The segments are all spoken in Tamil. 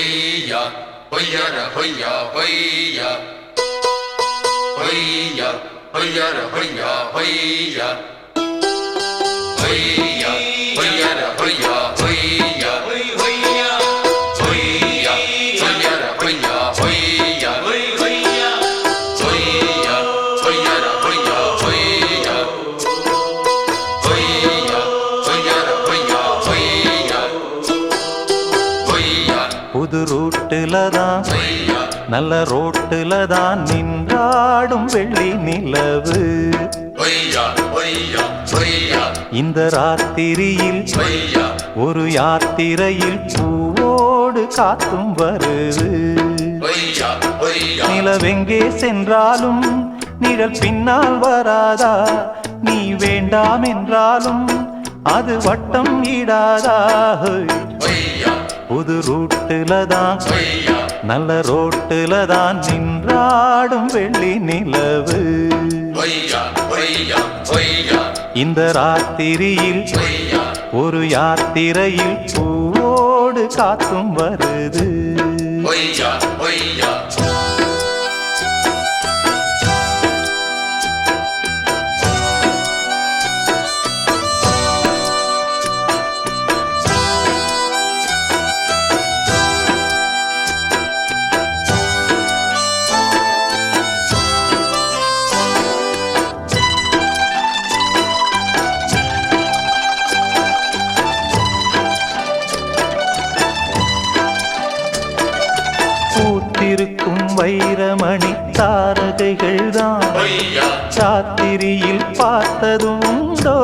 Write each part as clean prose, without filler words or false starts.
ஹொய்யா ஹொய்யர ஹொய்யா ஹொய்யா ஹொய்யா ஹொய்யர ஹொய்யா ஹொய்யா ஹொய்யா ஹொய்யர ஹொய்யா ஹொய்யா ஹொய்யா ஹொய்யா ஹொய்யர ஹொய்யா ஹொய்யா ஹொய்யா ஹொய்யா ஹொய்யர ஹொய்யா ஹொய்யா ஹொய்யா ஹொய்யர ஹொய்யா ஹொய்யா ஹொய்யா புது ரூட்டுல தான் நல்ல ரோட்டுல தான் நின்றாடும் வெள்ளி நிலவு. இந்த ராத்திரியில் ஒரு யாத்திரையில் பூவோடு காத்தும் வருது. நிலவெங்கே சென்றாலும் நிழல் பின்னால் வராதா? நீ வேண்டாம் என்றாலும் அது வட்டம் இடாதா? புது ரூட்டுல தான் நல்ல ரோட்டுல தான் நின்றாடும் வெள்ளி நிலவு. இந்த ராத்திரியில் ஒரு யாத்திரையில் பூவோடு காத்தும் வருது. பூத்திருக்கும் வைரமணி தாரகைகள் தான் ராத்திரியில் பார்த்ததும் உண்டோ?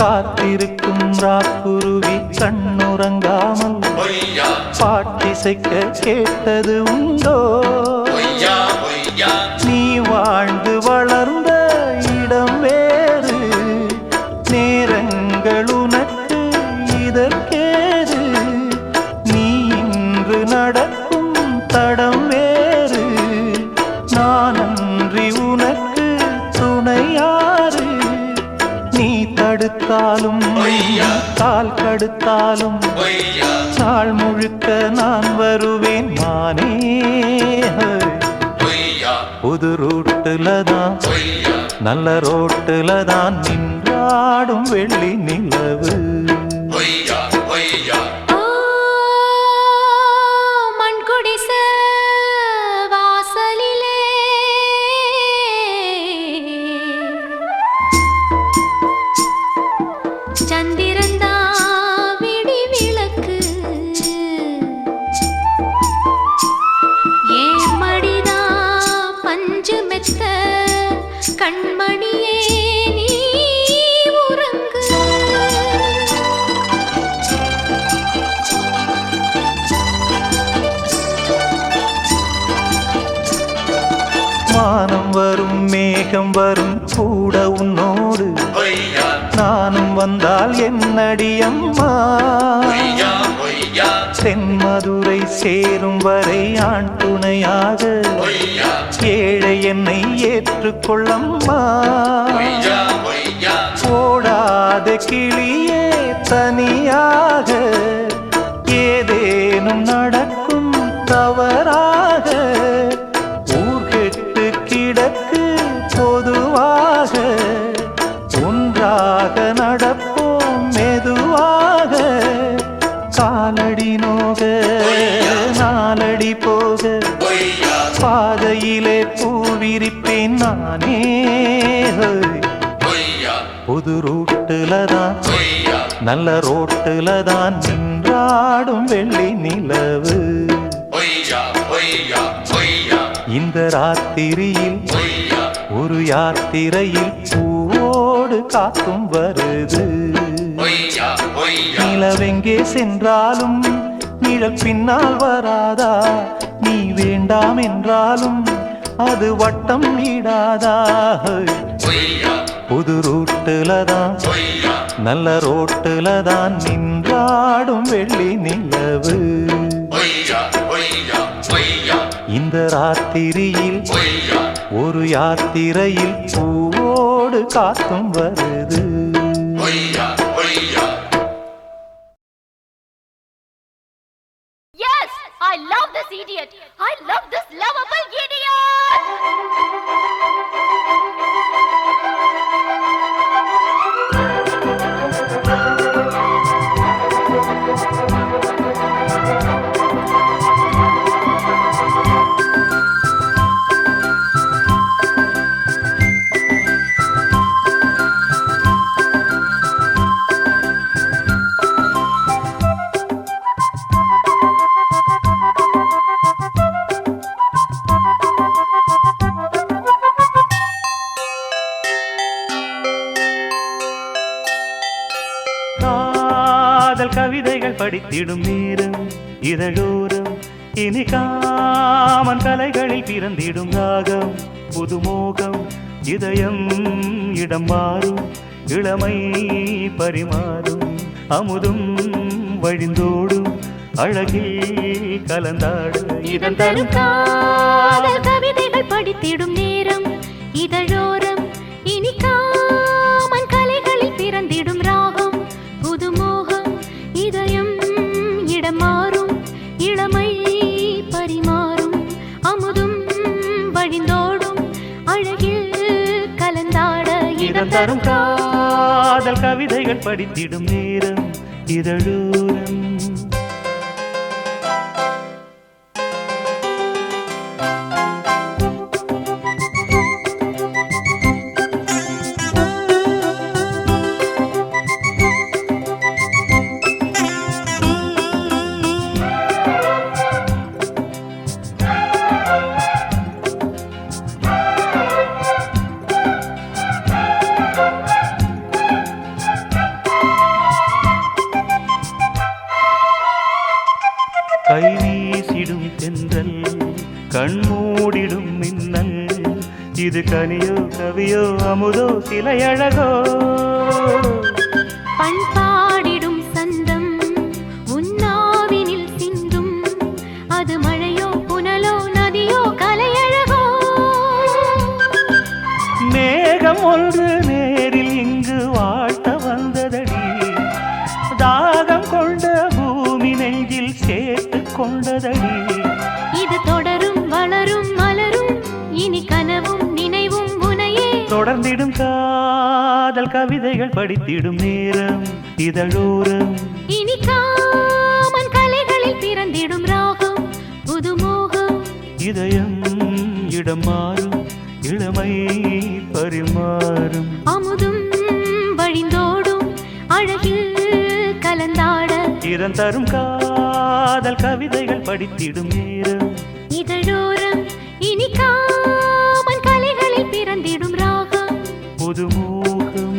காத்திருக்கும் ராக்குருவி கண்ணுறங்காமல் பாட்டிசைக்க கேட்டது உண்டோ? நீ வாழ்ந்து வளர்ந்த இடம் வேறு, நேரங்கள் உனக்கு இதற்கேது. நீ இன்று நடக்கும் தடம் வேறு, நான் அன்றி உனக்கு துணையாறு. நீ தடுத்தாலும் கால் கடுத்தாலும் நாள் முழுக்க நான் வருவேன் மானே. புது ரூட்டுல தான் நல்ல ரோட்டுல தான் நின்றாடும் வெள்ளி நிலவு. சந்திரந்தா விடி விளக்கு ஏன் மடிதா பஞ்சு மெத்த கண்மணியே நீ உறங்கு. வானம் வரும் மேகம் வரும் கூட உன்னோடு, நானும் வந்தால் என்னடி அம்மா? தென்மதுரை சேரும் வரை ஆண் துணையாக ஏழை என்னை ஏற்றுக்கொள்ளம்மா. ஓடாத கிளியே தனியாக ஏதேனும் நடக்கும் தவறாக. ஊர்கெட்டு கிடக்கு பொதுவாக, ஒன்றாக நடப்போம் மெதுவாக. காலடி நோக நாலடி போக பாதையிலே பூவிரிப்பேன் நானே. புது ரூட்டுல தான் நல்ல ரோட்டுல தான் நின்றாடும் வெள்ளி நிலவு. இந்த ராத்திரியில் ஒரு யாத்திரையில் பூவோடு காத்தும் வருது. நிலவெங்கே சென்றாலும் நிழல் பின்னால் வராதா? நீ வேண்டாம் என்றாலும் அது வட்டம் இடாதா? புது ரூட்டுல தான் நல்ல ரோட்டுல தான் நின்றாடும் வெள்ளி நிலவு. இந்த ராத்திரியில் ஒரு யாத்திரையில் பூவோடு காத்தும் வருது. I love this idiot. I love this lovable idiot. காதல் கவிதைகள் படித்திடும் நேரம் இதழோரம் இனி காமன் கலைகளில் பிறந்திடும் ராகம் புதுமோகம் இதயம் இடம் மாறும் இளமை பரிமாறும் அமுதும் வழிந்தோடும் அழகில் கலந்தாடு இதன் தரும் காதல் கவிதைகள் படித்திடும் நேரம் இதழோரம் இனி காமன் கலைகளில் பிறந்திடும் ராகம் புதுமோகம் இதயம் இடம் மாறும் இளமை பரிமாறும் அமுதும் வழிந்தோடும் அழகில் கலந்தாட இதன் தரும் காதல் கவிதைகள் படித்திடும் நேரம் இதழோரம் கை வீசிடும் தென்றல் கண்மூடிடும் மின்னல் இது கனியோ கவியோ அமுதோ சிலையழகோ பண்பாடிடும் சந்தம் உன்னாவினில் சிந்தும் அது மழையோ புனலோ நதியோ கலையழகோ மேகம் ஒன்று நேரில் இங்கு வாழ்த்த வந்ததடி தாகம் கொண்ட பூமி நெஞ்சில் சேர்த்து கொண்டதடி இது தொடரும் வளரும் மலரும் இனி கனவும் நினைவும் உனையே தொடர்ந்திடும் காதல் கவிதைகள் படித்திடும் நேரம் இதழோரம் இனி காமன் கலைகளில் பிறந்திடும் ராகம் புதுமோகம் இதயம் இடம் மாறும் இளமை பரிமாறும் அமுதும் வழிந்தோடும் அழகில் கலந்தாட இதன் தரும் காதல் கவிதைகள் படித்திடும் நேரம் இதழோரம் இனி காமன் கலைகளில் பிறந்திடும் ராகம் புதுமோகம்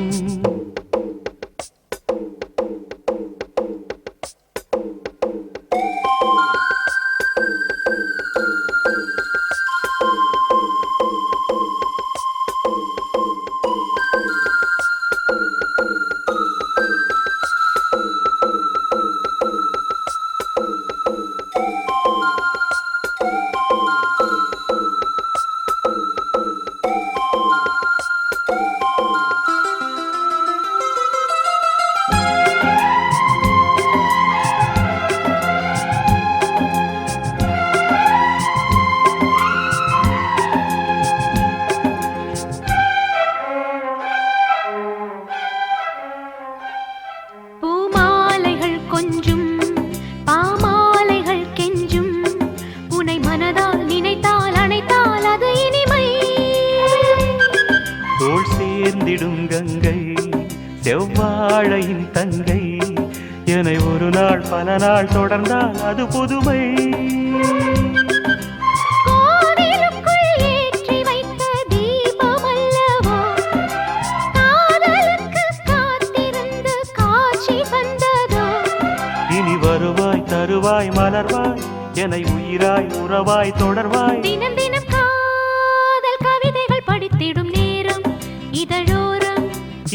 பூமாலைகள் கொஞ்சும் பாமாலைகள் கெஞ்சும் உனை மனதால் நினைத்தால் அணைத்தால் அது இனிமை தோள் சேர்ந்திடும் கங்கை செவ்வாழையின் தங்கை என்னை ஒரு நாள் பல நாள் தொடர்ந்தால் அது புதுமை கோவிலுக்குள் ஏற்றி வைத்த தீபம் அல்லவோ காதலுக்கு காத்திருந்து காட்சி வந்ததோ இனி வருவாய் தருவாய் மலர்வாய் என்னை உயிராய் உறவாய் தொடர்வாய் தினம் தினம் காதல் கவிதைகள் படித்திடும் நேரம் இதழோரம்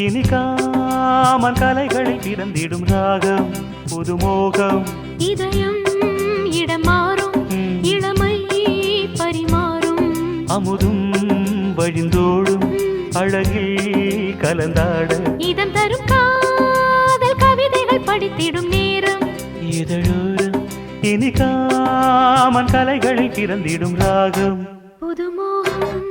இனி காமன் கலைகளில் பிறந்திடும் ராகம் புதுமோகம் இதயம் இடம் மாறும் இளமை பரிமாறும் அமுதும் வழிந்தோடும் அழகில் கலந்தாட இதம் தரும் காதல் கவிதைகள் படித்திடும் நேரம் இதழோரம் இனி காமன் கலைகளில் பிறந்திடும் ராகம் புதுமோகம்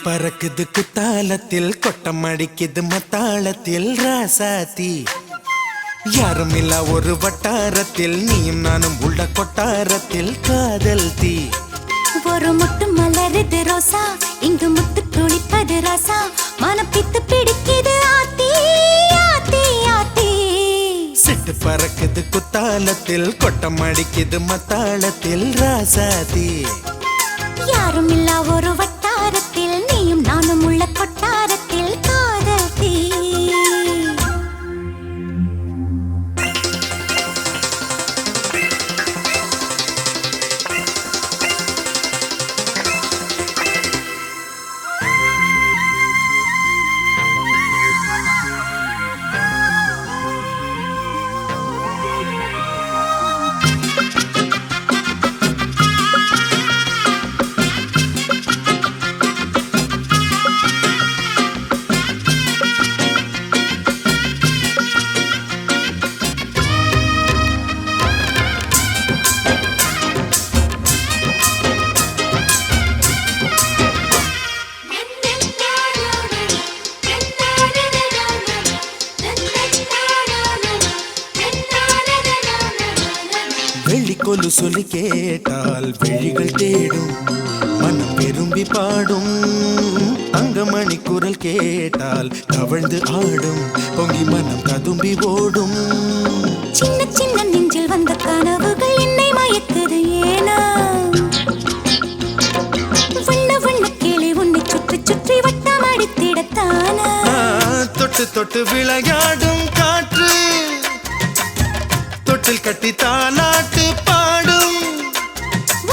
பறக்குது குத்தாலத்தில் கொட்டம் அடிக்குது மத்தாளத்தில் ராசாத்தி யாரும் இல்ல ஒரு வட்டாரத்தில் நீயும் நானும் உள்ள கொட்டாரத்தில் காதல் தீ ஒரு முட்டு மலருது ரோசா இங்கு முத்து துளிப்பது ராசா மனப்பித்து பிடிக்குது ஆத்தி ஆத்தி ஆத்தி சிட்டு பறக்குது குத்தாலத்தில் கொட்டம் அடிக்குது மத்தாளத்தில் ராசாத்தி யாரும் இல்ல ஒரு வட்டாரத்தில் நீயும் நானும் உள்ள கொட்டாரத்தில் காதல் தீ கொலு சொல்லி கேட்டால் விழிகள் தேடும் மனம் விரும்பி பாடும் தங்கமணி குரல் கேட்டால் தவழ்ந்து ஆடும் பொங்கி மனம் கதும்பி ஓடும் சின்ன சின்ன நெஞ்சில் வந்த கனவுகள் என்னை மயக்குது ஏனா வண்ண வண்ண கிளி உன்னை சுற்றி சுற்றி வட்டம் அடித்திடத்தானா தொட்டு தொட்டு விளையாடும் காற்று தொட்டில் கட்டி தாலாட்டு பாடும்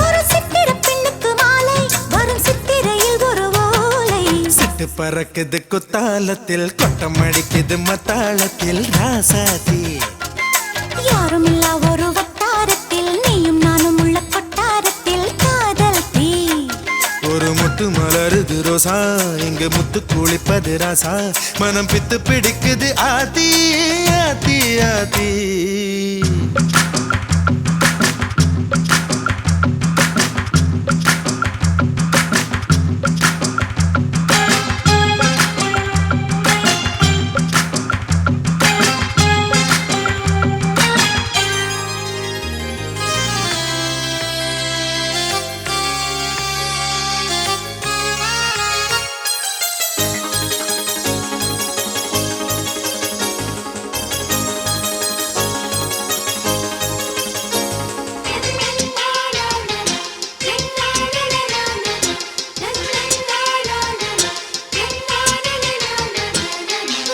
ஒரு சித்திர பெண்ணுக்கு மாலை வரும் சித்திரையில் ஒரு ஓலை சிட்டு பறக்குது குத்தாலத்தில் கொட்டம் அடிக்குது மத்தாளத்தில் ராசாத்தி யாரும் இல்ல ஒரு வட்டாரத்தில் நீயும் நானும் உள்ள கொட்டாரத்தில் காதல் தீ ஒரு முட்டு மலருது ரோசா இங்கு முத்து குளிப்பது ராசா மனம் பித்து பிடிக்குது ஆத்தி ஆத்தி ஆத்தி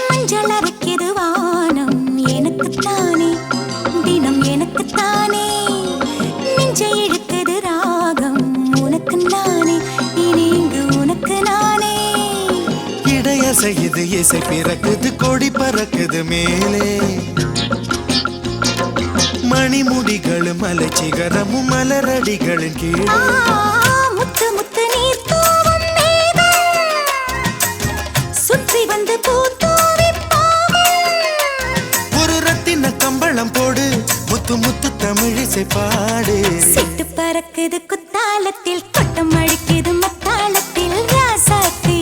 மஞ்சளரைக்குது வானம் எனக்குத்தானே தினம் எனக்குத்தானே நெஞ்சை இழுக்குது ராகம் உனக்கு நானே இனி இங்கு உனக்கு நானே இடையசையுது இசை பிறக்குது கொடி பறக்குது மேலே மணிமுடிகளும் மலை சிகரமும் மலரடிகளின் கீழே முத்து முத்து நீர் தூவும் மேகம் சுற்றி வந்து பூத்தூவி ஒரு ரத்தின கம்பளம் போடு முத்து முத்து தமிழிசை பாடு சிட்டு பறக்குது குத்தாலத்தில் கொட்டம் அழிக்குது மத்தாளத்தில் ராசாத்தி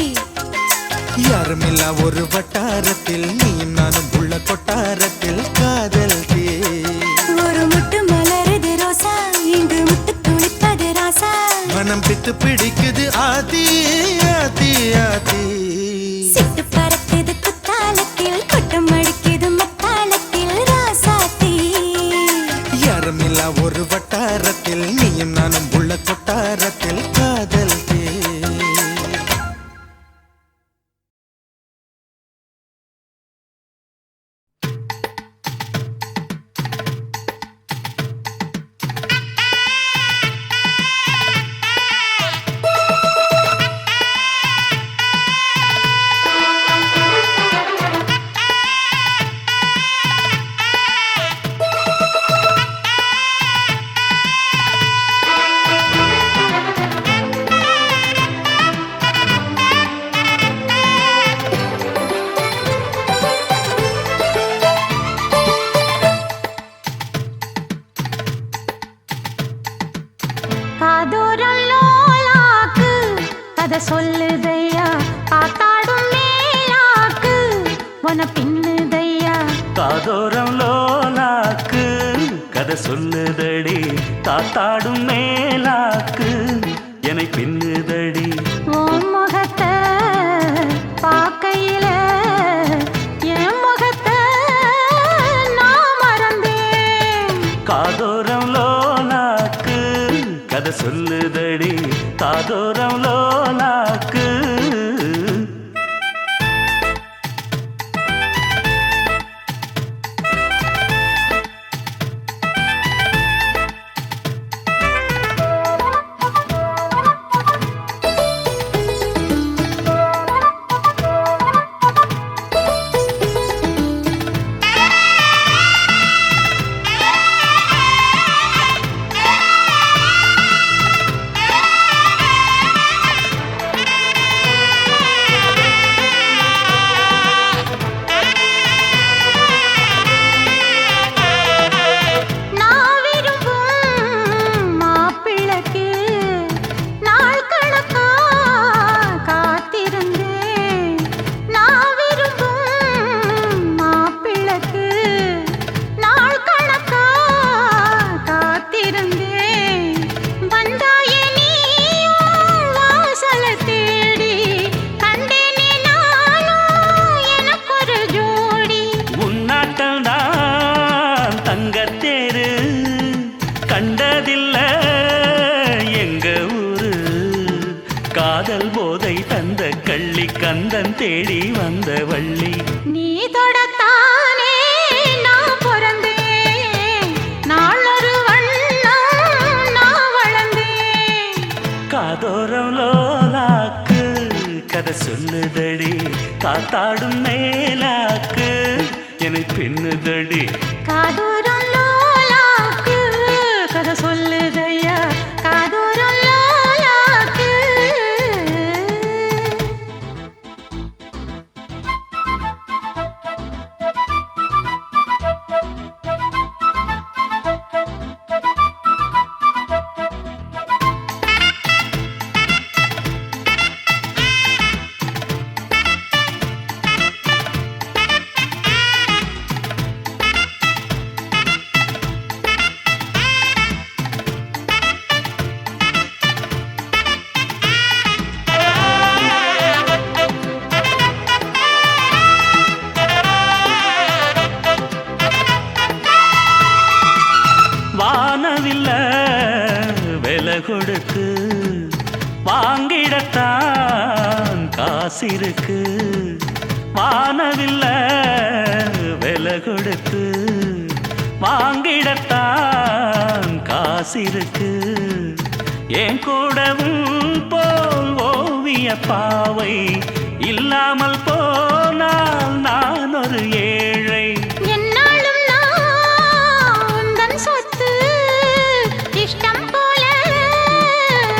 யாரும் இல்ல ஒரு வட்டாரத்தில் நீயும் நானும் உள்ள கொட்டாரத்தில் காதல் தீ ஒரு முட்டு மலருது ரோசா இங்கு முத்து துளிப்பது ராசா மனம் பித்து பிடிக்குது ஆதி ஆதி ஆதி சிட்டு உன பின்னுதையா காதோரம் லோலாக்கு கதை சொல்லுதடி காத்தாடும் மேலாக்கு என்னை பின்னுதடி உன் முகத்தை பார்க்கையில என் முகத்தை நான் மறந்தேன் காதோரம் லோலாக்கு கதை சொல்லுதடி காதோரம் லோலாக்கு கண்டதில்ல எங்க ஊரு காதல் போதை தந்த கள்ளி கந்தன் தேடி வந்த வள்ளி நீ தொடத்தானே நான் பிறந்தேன் நாளொரு வண்ணம் நான் வளர்ந்தேன் காதோரம் லோலாக்கு கதை சொல்லுதடி காத்தாடும் மேலாக்கு என்னை பின்னுதடி காதோரம் லோலாக்கு கதை சொல்லுதையா காதோரம் லோலாக்கு வானவில்ல விலை கொடுத்து வாங்கிடத்தான் காசிருக்கு வானவில்ல விலை கொடுத்து வாங்கிடத்தான் காசிருக்கு என் கூடவும் போல் ஓவிய பாவை இல்லாமல் போனால் நான் ஒரு ஏழை என்னாலும் நான் உந்தன் சொத்து இஷ்டம் போல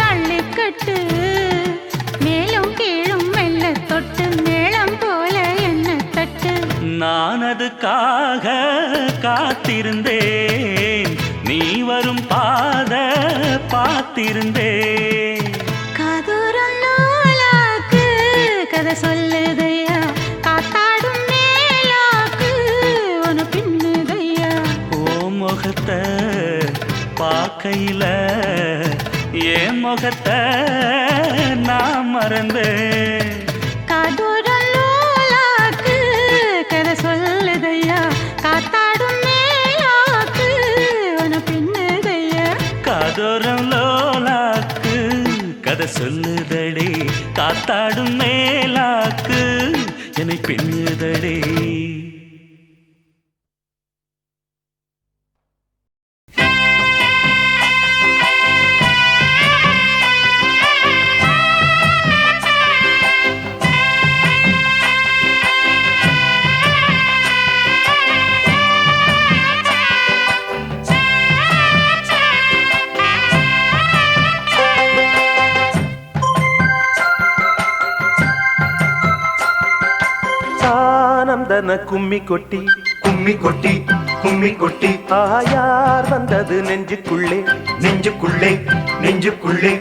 அள்ளிக்கட்டு மேலும் கீழும் மெல்ல தொட்டு மேளம் போல என்ன தட்டு நான் அதுக்காக காத்திருந்தேன் நீ வரும் பாத பார்த்திருந்தேன் காதோரம் லோலாக்கு கதை சொல்லுதையா காத்தாடும் மேலாக்கு உன பின்னுதையா ஓ முகத்தை பார்க்கையில என் முகத்தை நான் மறந்தேன் காதோரம் லோலாக்கு கதை சொல்லுதையா காத்தாடும் மேலாக்கு உன பின்னுதையா காதோரம் லோலாக்கு கதை சொல்லுதடி காத்தாடும் மேலாக்கு என்னை பின்னுதடி தன கும்மி கொட்டி கும்மி கொட்டி கும்மி கொட்டி ஆயார் வந்தது நெஞ்சுக்குள்ளே நெஞ்சுக்குள்ளே நெஞ்சுக்குள்ளே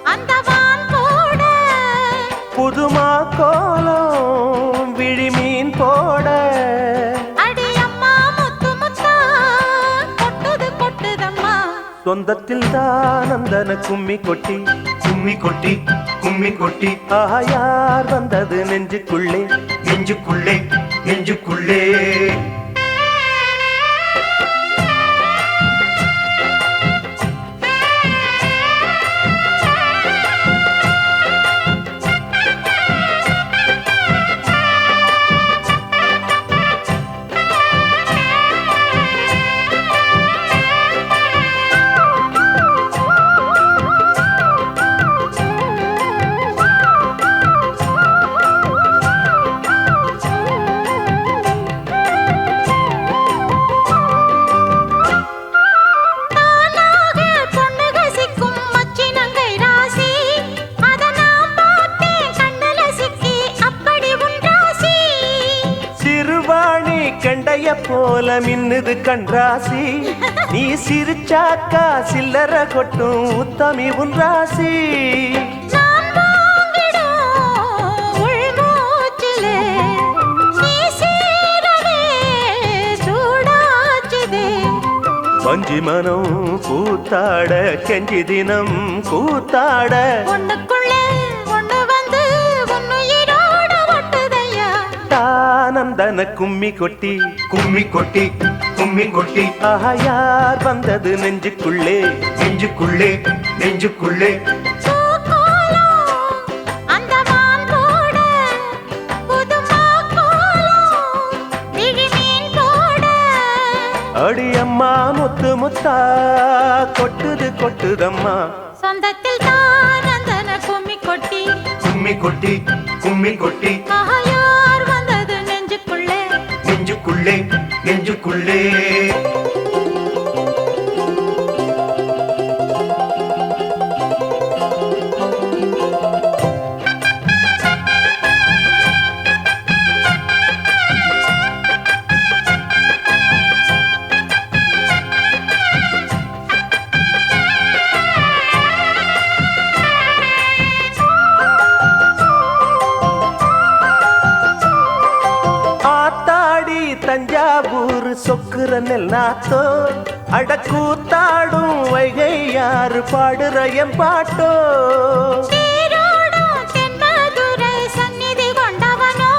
அந்த வான் போட புது புதுமா கோலம் விழிமீன் போட அடி அம்மா முத்து முத்தா கொட்டுது கொட்டுதம்மா சொந்தத்தில் தான் அந்தன கும்மி கொட்டி கும்மி கொட்டி கும்மி கொட்டி ஆஹா யார் வந்தது நெஞ்சுக்குள்ளே நெஞ்சுக்குள்ளே நெஞ்சுக்குள்ளே போல மின்னுது கண்ராசி நீ சிரிச்சாக்கா சில்லற கொட்டும் உத்தமி உன் ராசி வஞ்சி மனம் கூத்தாட கெஞ்சி தினம் கூத்தாட ஒண்ணுக்குள்ளே ஒண்ணு வந்து உன்னுயிரோட ஒட்டுதையா தானந்தன கும்மி கொட்டி கும்மி கொட்டி கும்மி கொட்டி ஆஹா யார் வந்தது நெஞ்சுக்குள்ளே நெஞ்சுக்குள்ளே நெஞ்சுக்குள்ளே அடி அம்மா முத்து முத்தா கொட்டுது கொட்டுதம்மா சொந்தத்தில் தான் அந்தன கும்மி கொட்டி கும்மி கொட்டி கும்மி கொட்டி யார் வந்தது நெஞ்சுக்குள்ளே நெஞ்சுக்குள்ளே நெஞ்சுக்குள்ளே தஞ்சாவூர் சொக்குற நெல்லாத்தோ அடக்கூத்தாடும் வைகை யாரு பாடுற என் பாட்டோ சந்நிதி கொண்டவனோ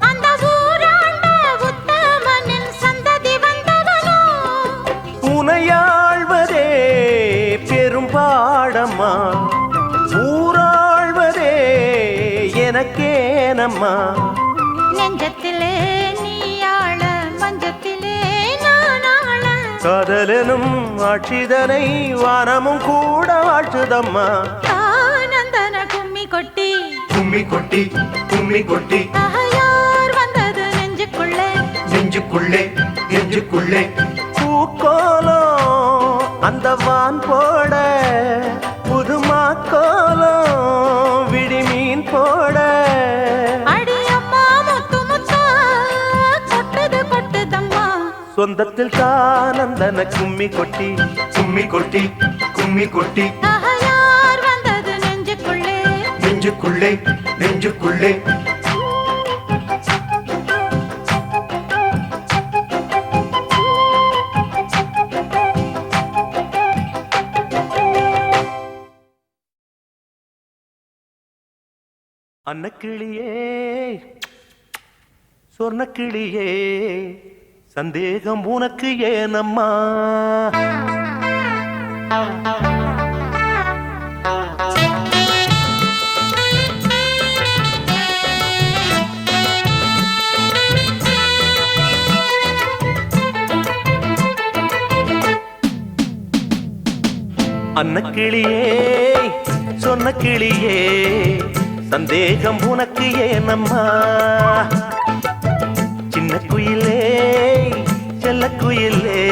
அந்த ஊராண்ட உத்தமனின் சந்ததி வந்தவனோ உனையாழ்வதே பெரும்பாடம்மா ஊராழ்வதே எனக்கேனம்மா நெஞ்சத்திலே காதலனும் ஆட்சிதனை வானமும் கூட வாழ்த்துதம்மா ஆனந்தன கும்மி கொட்டி கும்மி கொட்டி கும்மி கொட்டி யார் வந்தது நெஞ்சுக்குள்ளே நெஞ்சுக்குள்ளே நெஞ்சுக்குள்ளே பூக்கோலம் அந்த வான் போட புதுமா கோலம் விடிமீன் போட அடி அம்மா முத்து முத்தா கொட்டுது கொட்டுதம்மா சொந்தத்தில் தானந்தன கும்மி கொட்டி கும்மி கொட்டி கும்மி கொட்டி யார் வந்தது நெஞ்சுக்குள்ளே நெஞ்சுக்குள்ளே நெஞ்சுக்குள்ளே அன்னக்கிளியே சொர்ணக்கிளியே சந்தேகம் உனக்கு ஏனம்மா அன்னக்கிளியே சொன்ன கிளியே சந்தேகம் உனக்கு ஏனம்மா சின்ன குயிலே செல்ல குயிலே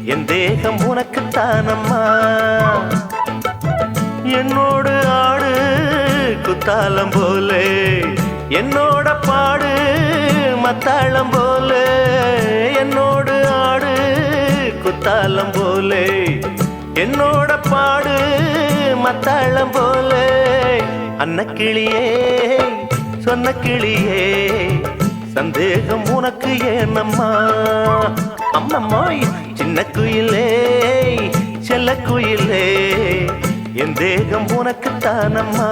என் தேகம் உனக்குத்தானம்மா என்னோடு ஆடு குத்தாலம் போலே என்னோட பாடு மத்தாளம் போலே என்னோடு ஆடு குத்தாலம் போலே என்னோட பாடு மத்தாளம் போலே அன்னக்கிளியே சொன்ன கிளியே சந்தேகம் உனக்கு ஏனம்மா அம்மம்மாய் சின்ன குயிலே செல்ல குயிலே என் தேகம் உனக்கு தானம்மா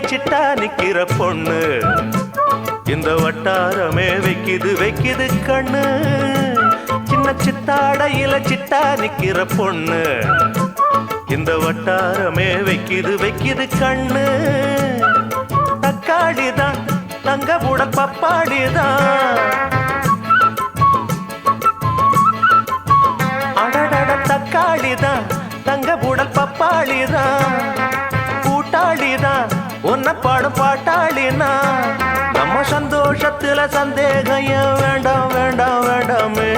சிட்டா நிக்கிற பொண்ணு இந்த வட்டாரமே வைக்குது கண்ணு சின்ன சித்தாடையில சிட்டா நிக்கிற பொண்ணு இந்த வட்டாரமே வைக்குது கண்ணு தக்காளிதான் தங்க புட பப்பாளிதான் அடடட தக்காளிதான் தங்க புடல் பப்பாளிதான் கூட்டாளிதான் உன்ன பாடும் பாட்டாளினா நம்ம சந்தோஷத்துல சந்தேகம் வேண்டாம் வேண்டாம் வேண்டாமே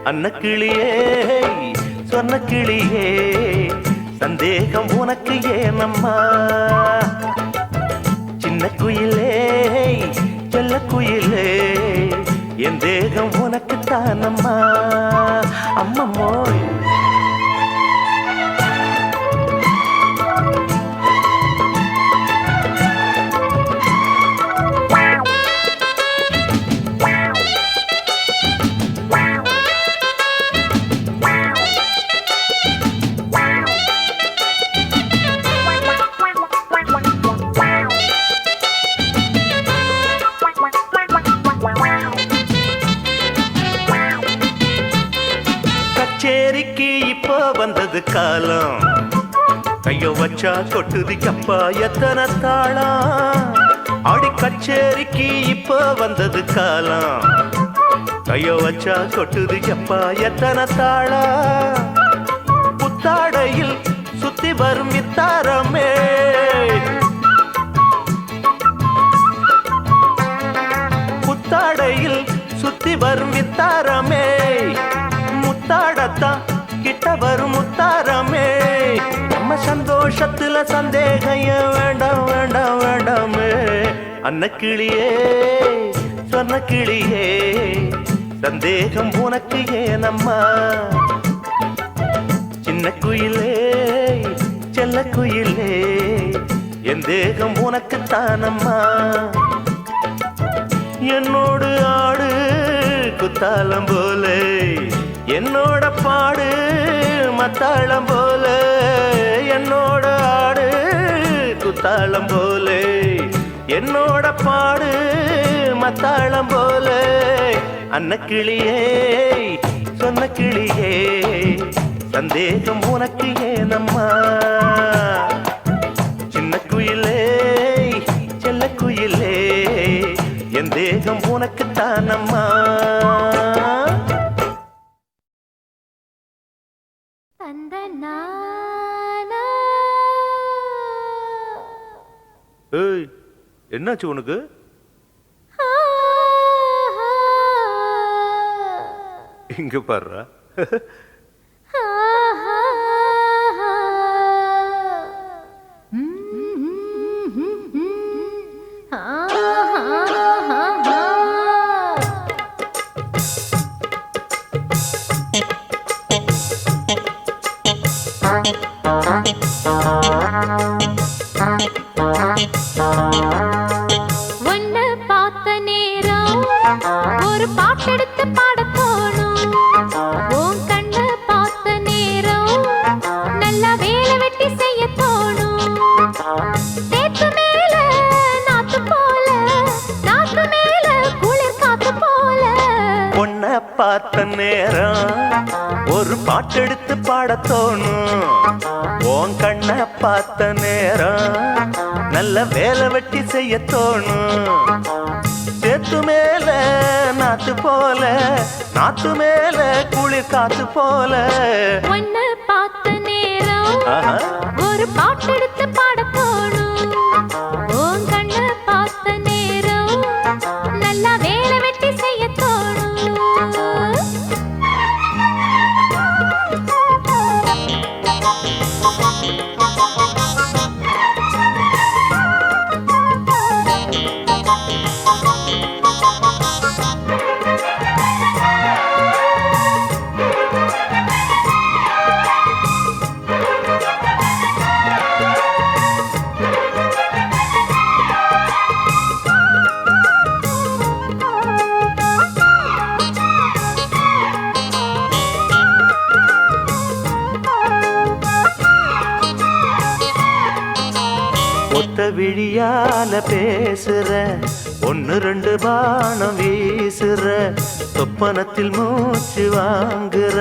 அன்னக்கிளியே சொன்ன கிளியே சந்தேகம் உனக்கு ஏனம்மா சின்ன குயிலே செல்ல குயிலே என் தேகம் உனக்கு தானம்மா அம்மம்மோய் கச்சேரிக்கு இப்போ வந்தது காலம் கைய வச்சா கொட்டுது கப்பா எத்தனை தாளம் ஆடி கச்சேரிக்கு இப்போ வந்தது காலம் கைய வச்சா கொட்டுது கப்பா எத்தனை தாளம் புத்தாடையில் சுத்தி வரும் மித்தாரமே புத்தாடையில் சுத்தி வரும் மித்தாரமே முத்தாடத்தான் கிட்ட வரும் முத்தாரமே நம்ம சந்தோஷத்துல சந்தேகம் வேண்டாம் வேண்டாம் வேண்டாமே அன்னக்கிளியே சொன்ன கிளியே சந்தேகம் உனக்கு ஏனம்மா சின்ன குயிலே செல்ல குயிலே என் தேகம் உனக்கு தானம்மா என்னோடு ஆடு குத்தாலம் போலே என்னோட பாடு மத்தாளம் போல என்னோட ஆடு குத்தாளம் போல என்னோட பாடு மத்தாளம் போல அன்னக்கிளியே சொன்ன கிளியே சந்தேகம் உனக்கு ஏனம்மா சின்ன குயிலே செல்ல குயிலே என் தேகம் உனக்கு தானம்மா ஏய் என்னாச்சு உனக்கு இங்க பாருடா ஒன்னு பார்த்த நேரம் ஒரு பாட்டெடுத்து பாட தோணும் உன் கண்ணு பார்த்த நேரம் நல்லா வேலை வெட்டி செய்ய தோணும் தேத்து மேல நாத்து போல நாத்து மேல குளிர் காத்து போல பொண்ண பார்த்த நேரம் ஒரு பாட்டெடுத்து பாட தோணும் உன் கண்ண பார்த்த நேரம் நல்ல வேலை வெட்டி செய்ய தோணும் சேத்து மேல நாத்து போல, நாத்து மேல குளிர் காத்து போல. ஒன்னு பார்த்த நேரம் ஆஹா. ஒரு பாட்டெடுத்து பாட தோணும். உன் கண்ணு பார்த்த நேரம் நல்லா வேலை வெட்டி செய்ய தோணும். ஒத்த விழியால பேசுற, ஒன்னு ரெண்டு பானம் வீசுற, சொப்பனத்தில் மூச்சு வாங்குற,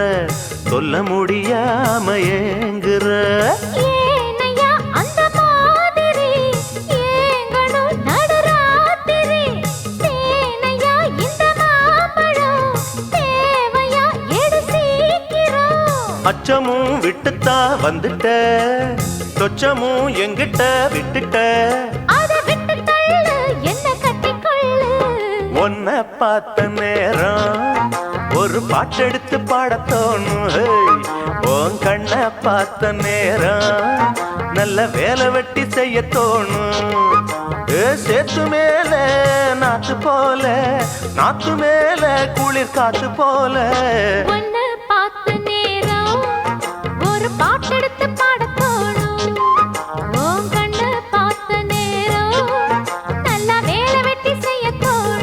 சொல்ல முடியாம ஏங்குற. ஏனையா அந்த மாதிரி ஏங்கணும் நடுராத்திரி. தேனையா இந்த மாம்பழம் தேவையா எடு சீக்கிரம். அச்சமும் விட்டுத்தான் வந்துட்ட, சொச்சமும் எங்கிட்ட விட்டுட்ட. அதை விட்டு தள்ளு என்ன கட்டிக்கொள்ளு. உன்னை பார்த்த நேரம் ஒரு பாட்டெடுத்து பாடத் தோணும். ஹேய், உன் கண்ணை பார்த்த நேரம் நல்ல வேலை வெட்டி செய்ய தோணும். சேத்து மேல நாத்து போல, நாத்து மேல குளிர் காத்து போல. ஒன்னு பார்த்த நேரம் ஒரு பாட்டெடுத்து பாட தோணும். உன் கண்ணு பார்த்த நேரம் நல்லா வேலை வெட்டி செய்ய தோணும்.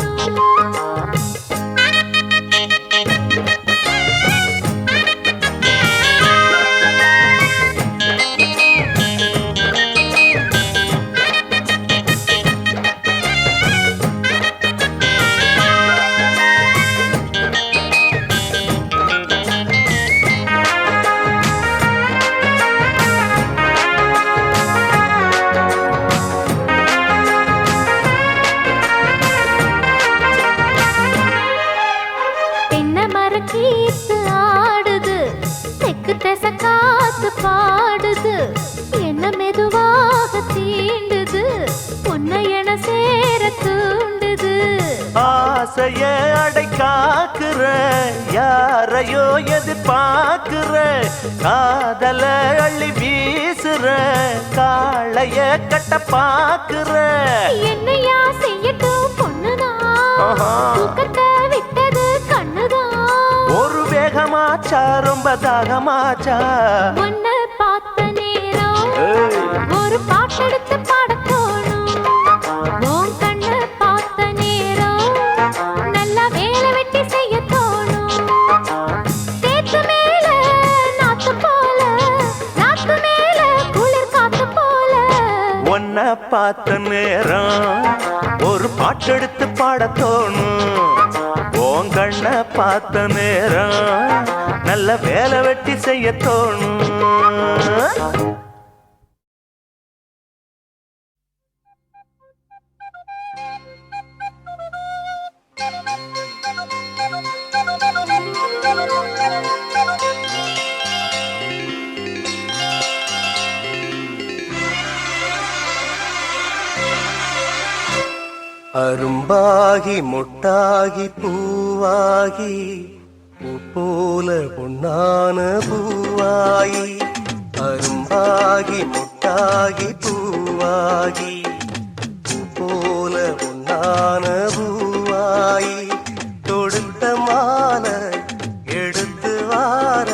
தென்னை மரக்கீத்து ஆடுது, தெக்கு திசை காத்து பாடுது, என்ன மெதுவாக தீண்டுது, உன்னை என சேர தூண்டுது. ஆசைய அடை காக்குற, யாரையோ எதிர்பார்க்குற, காதல அள்ளி வீசுற, காளைய கட்ட பாக்குற. என்னையா செய்யட்டும் பொண்ணுதான், ஆஹா. தூக்கத்தை விட்டது கண்ணுதான். ஒரு வேகமாச்சா ரொம்ப தாகமாச்சா. உன்னை பார்த்த நேரம் ஏய். ஒரு பாட்டெடுத்து பாட தோணும். உன் கண்ணை பார்த்த நேரம் நல்லா வேலை வெட்டி செய்ய தோணும். சேத்து மேல நாத்து போல, நாத்து மேல குளிர் காத்து போல. உன்னை பார்த்த நேரம் ஒரு பாட்டெடுத்து பாட தோணும். உன் கண்ணை பார்த்த நேரம் நல்ல வேலை வெட்டி செய்ய தோணும். அரும்பாகி முட்டாகி பூவாகி பூ போல பொன்னான பூவாகி. அரும்பாகி முட்டாகி பூவாகி பூ போல பொன்னான பூவாகி. தொடுத்த மாலை எடுத்து வார,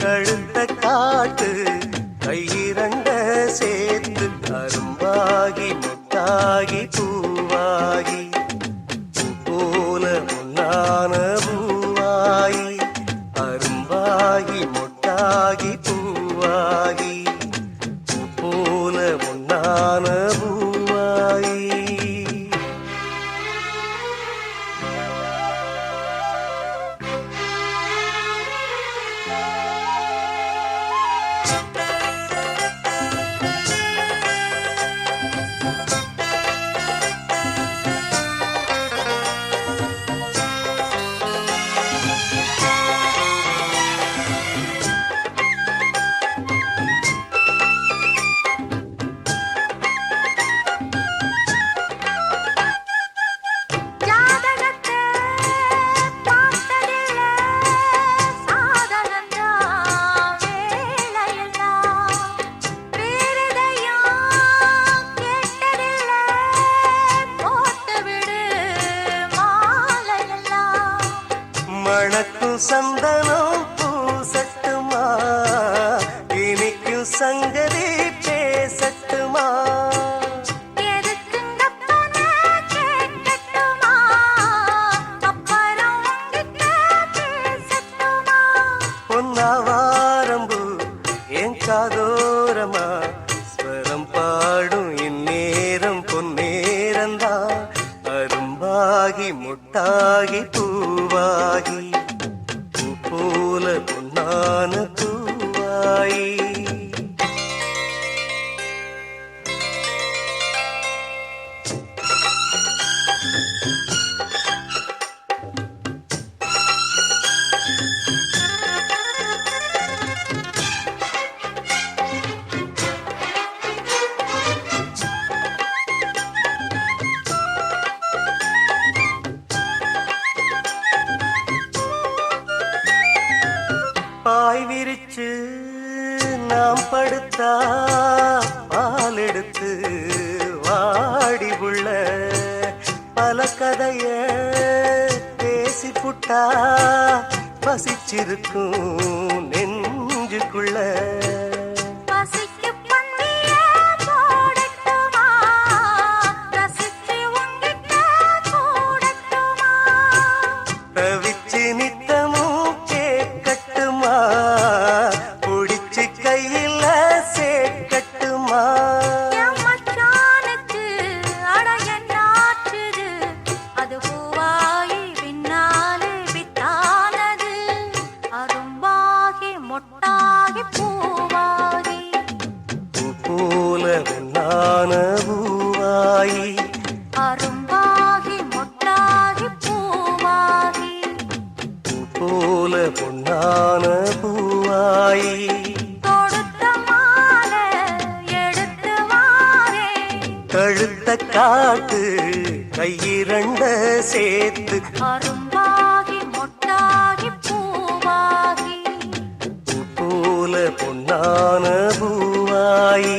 கழுத்த காட்டு கையிரண்ட சேர்த்து. அரும்பாகி முட்டாகி பூவாகி பூ போல பொன்னான பூவாகி. அரும்பாகி முட்டாகி பூவாகி பூ போல பொன்னான பூவாகி. சங்கதி பேசட்டுமா? எதுக்குங்க போன கேட்கட்டுமா? அப்புறம் உங்கிட்ட பேசட்டுமா? பொன்னாவாரம்பு என் காதோரமா ஸ்வரம் பாடும் இந்நேரம் பொன்னேரந்தான் அரும்பாகி முட்டாகி பூவாகி பூ போல பொன்னான பூவாயி. பாய் விரிச்சு நாம் படுத்தா பால் எடுத்து வாடி உள்ள பல கதைய பேசி புட்டா பசிச்சிருக்கும் நெஞ்சுக்குள்ள. பசிக்கு பந்திய போடட்டுமா? ரசிச்சு உங்கிட்ட கூடட்டுமா? தவிச்சு நித்தமும் கேட்கட்டுமா? புடிச்சு கையில சேர்க்கட்டுமா? என் மச்சானுக்கு அட என்னாச்சுது? அது பூவாயி பின்னாலே வித்தானது. அரும்பாகி மொட்டாகி பூவாகி பூ போல பொன்னான பூவாயி. அரும்பாகி மொட்டாகி பூவாகி பூ போல பொன்னான பூவாயி. தொடுத்த மாலை எடுத்து வாரே. கழுத்த காட்டு கையிரண்ட சேர்த்து அரும்பாகி மொட்டாகி பூவாகி பூ போல பொன்னான பூவாயி.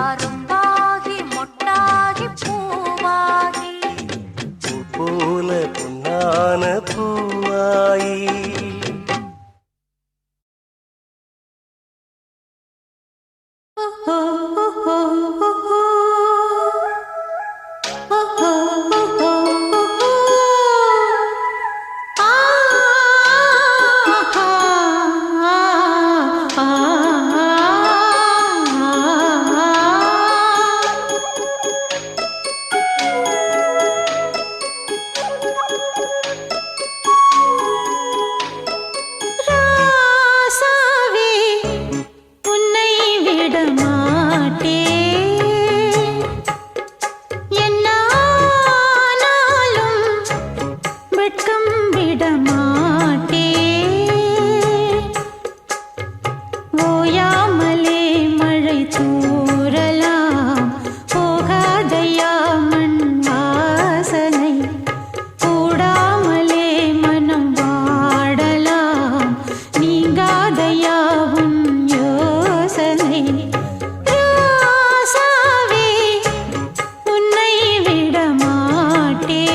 அரும்பாகி மொட்டாகி பூவாகி பூ போல பொன்னான பூவாயி. ராசாவே உன்னை விட மாட்டேன். என்னானாலும் வெட்கம் விட மாட்டேன். ஓயாமலே மழை தூறலாம் போகாதையா மண் வாசனை. கூடாமலே மனம் வாடலாம் நீங்காதையா உன் யோசனை. ராசாவே உன்னை விட மாட்டேன்.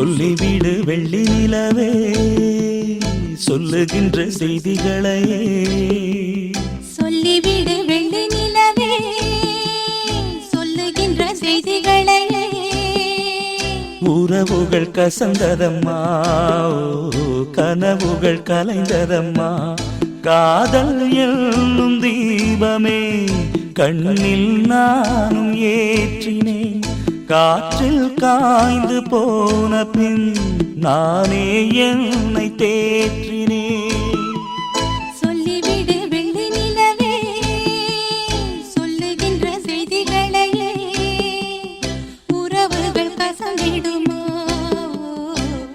சொல்லிவிடு வெள்ளி நிலவே சொல்லுகின்ற செய்திகளையே சொல்லிவிடு வெள்ளி நிலவே சொல்லுகின்ற செய்திகளையே உறவுகள் கசந்ததம்மா கனவுகள் கலைந்ததம்மா காதல் என்னும் தீபமே கண்ணில் நானும் ஏற்றினேன் காற்றில் காய்ந்து போன பின் நானே என்னை தேற்றினேன் சொல்லிவிடு வெள்ளி நிலவே சொல்லுகின்ற செய்திகளையே உறவுகள் கசந்திடுமா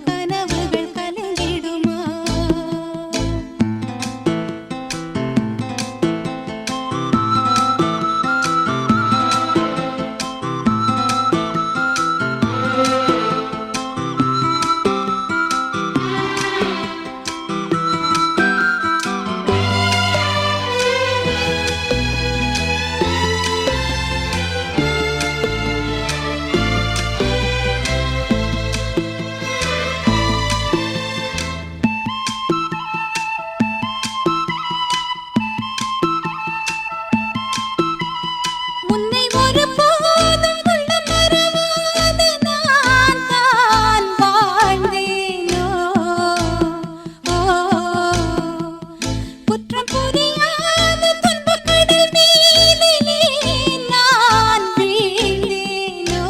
கனவுகள் கலங்கிடுமா உன்னை ஒருபோதும் உள்ளம் மறவாது நான் தான் வாழ்ந்தேனோ குற்றம் புரியாத துன்பக் கடல் மீதிலே நான் வீழ்ந்தேனோ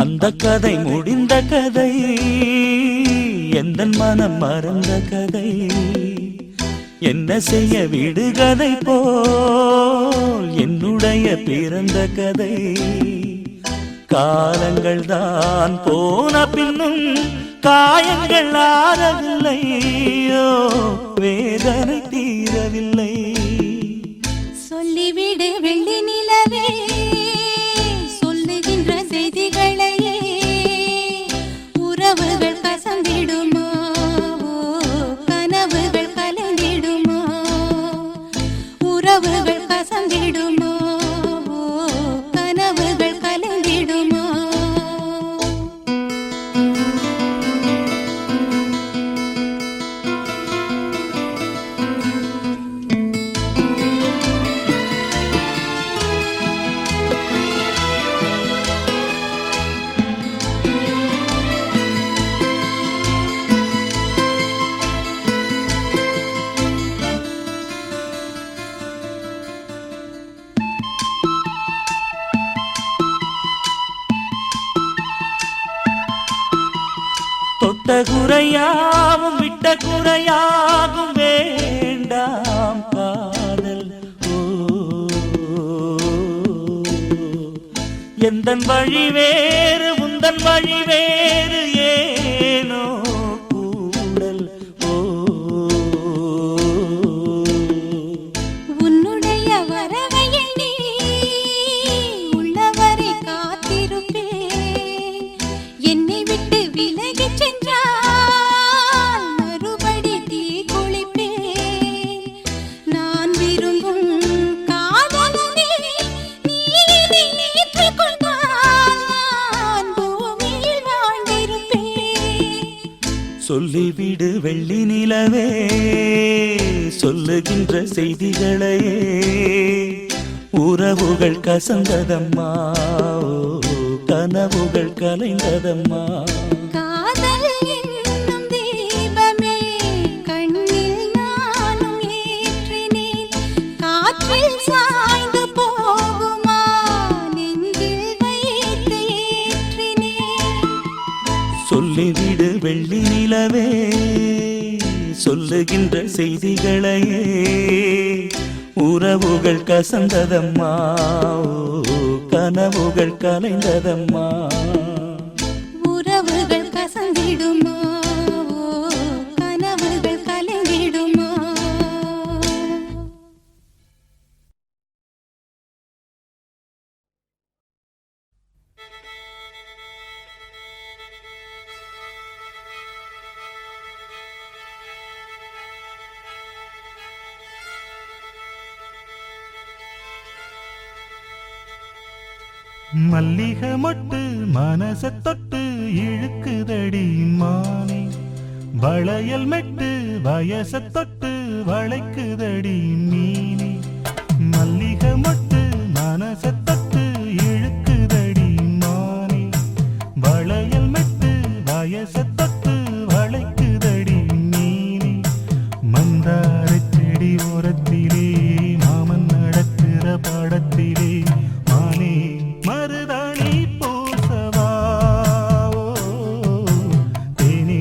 அந்த கதை முடிந்த கதை எந்தன் மனம் மறந்த கதை என்ன செய்ய விடுகதை போல் என்னுடைய பிறந்த கதை காலங்கள் தான் போன பின்னும் காயங்கள் ஆறவில்லையோ வேதனை தீரவில்லை சொல்லிவிடு வெள்ளி நிலவே சொல்லுகின்ற செய்திகளையே உறவுகள் கசந்திடுமா கனவுகள் கலந்திடுமா உறவுகள் கசந்திடுமா கனவுகள் கலந்திடுமா தொட்ட குறையாவும் விட்ட குறையாகும் வேண்டாம் காதல் எந்தன் வழி வேறு உந்தன் வழி வேறு ஏனோ கூடல் உன்னுடைய வரவை எண்ணி உள்ளவரை காத்திருப்பேன் என்னை விட்டு விலகிச் சென்றால் மறுபடி தீ குளிப்பேன் நான் விரும்பும் காதலனே நீ இதை ஏற்றுக்கொண்டால் நான் பூமியில் வாழ்ந்திருப்பேன் சொல்லிவிடு வெள்ளி நிலவே சொல்லுகின்ற செய்திகளையே உறவுகள் கசந்ததம்மா கனவுகள் கலைந்ததம்மா காதல் என்னும் தீபமே கண்ணில் நானும் ஏற்றினேன் காற்றில் சாய்ந்து போகுமா நெஞ்சில் வைத்து ஏற்றினேன் சொல்லிவிடு வெள்ளி நிலவே சொல்லுகின்ற செய்திகளையே உறவுகள் கசந்ததம்மா கனவுகள் கலைந்ததம்மா உறவுகள் கசந்திடுமா கனவுகள் கலங்கிடுமா மல்லிகை மொட்டு மனச தொட்டு இழுக்குதடி மானே வளையல் மெட்டு வயச தொட்டு வளைக்குதடி மீனே மல்லிகை மொட்டு மனச தொட்டு இழுக்குதடி மானே வளையல் மெட்டு வயச தொட்டு வளைக்குதடி மீனே மந்தார செடி ஓரத்திலே மாமன் நடக்கிற படத்திலே மானே மருதாணி பூசவா தேனி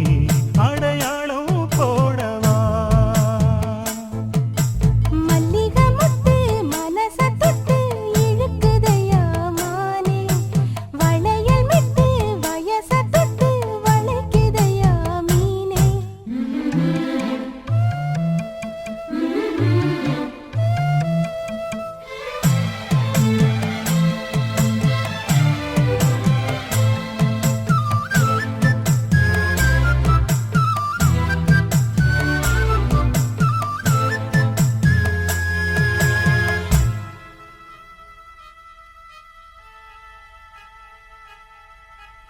அடையாளம் போடவா மல்லிகை மொட்டு மனச தொட்டு இழுக்குதையா மானே வளையல் மெட்டு வயச தொட்டு வளைக்குதையா மீனே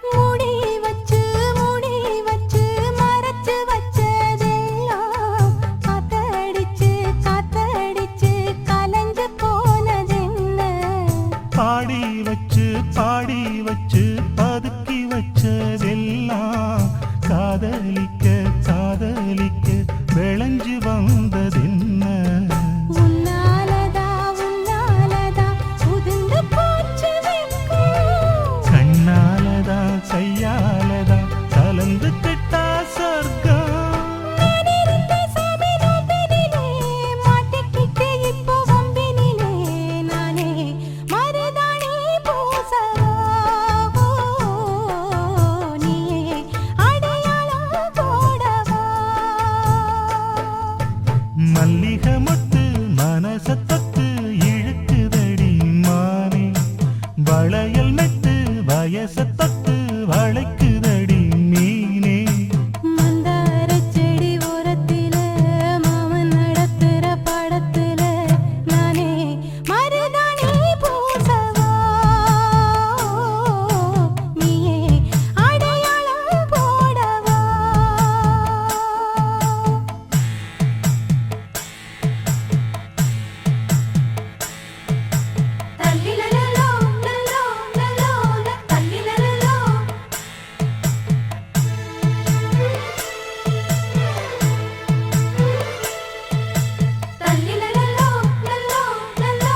மூடி வச்சு மறைச்சு வச்சதெல்லாம் காத்தடிச்சு கலைஞ்சு போனதென்ன பாடி வச்சு பதுக்கி வச்சதெல்லாம் காதலிக்க விளைஞ்சு வந்ததென்ன உன்னாலதா உதிர்ந்து போச்சு வெட்கம் கண்ணாலதா கையாலதா கலந்து கிட்டா சொர்க்கம் நான் இருந்த சாமி நோம்பினிலே மாட்டிக்கிட்டு இப்போ வம்பினிலே நானே மருதாணி பூசவா நீயே அடையாளம் போடவா மல்லிகை மொட்டு மனச தொட்டு இழுக்குதடி மானே வளையல் மெட்டு வயச தொட்டு வளைக்குதடி மீனே மந்தார செடி ஓரத்தில மாமன் நடத்துற படத்துல நானே மருதாணி பூசவா நீயே அடையாளம் போடவா தல்லிலலலோ லலோ லலோ தல்லிலலலோ தல்லிலலலோ லலோ லலோ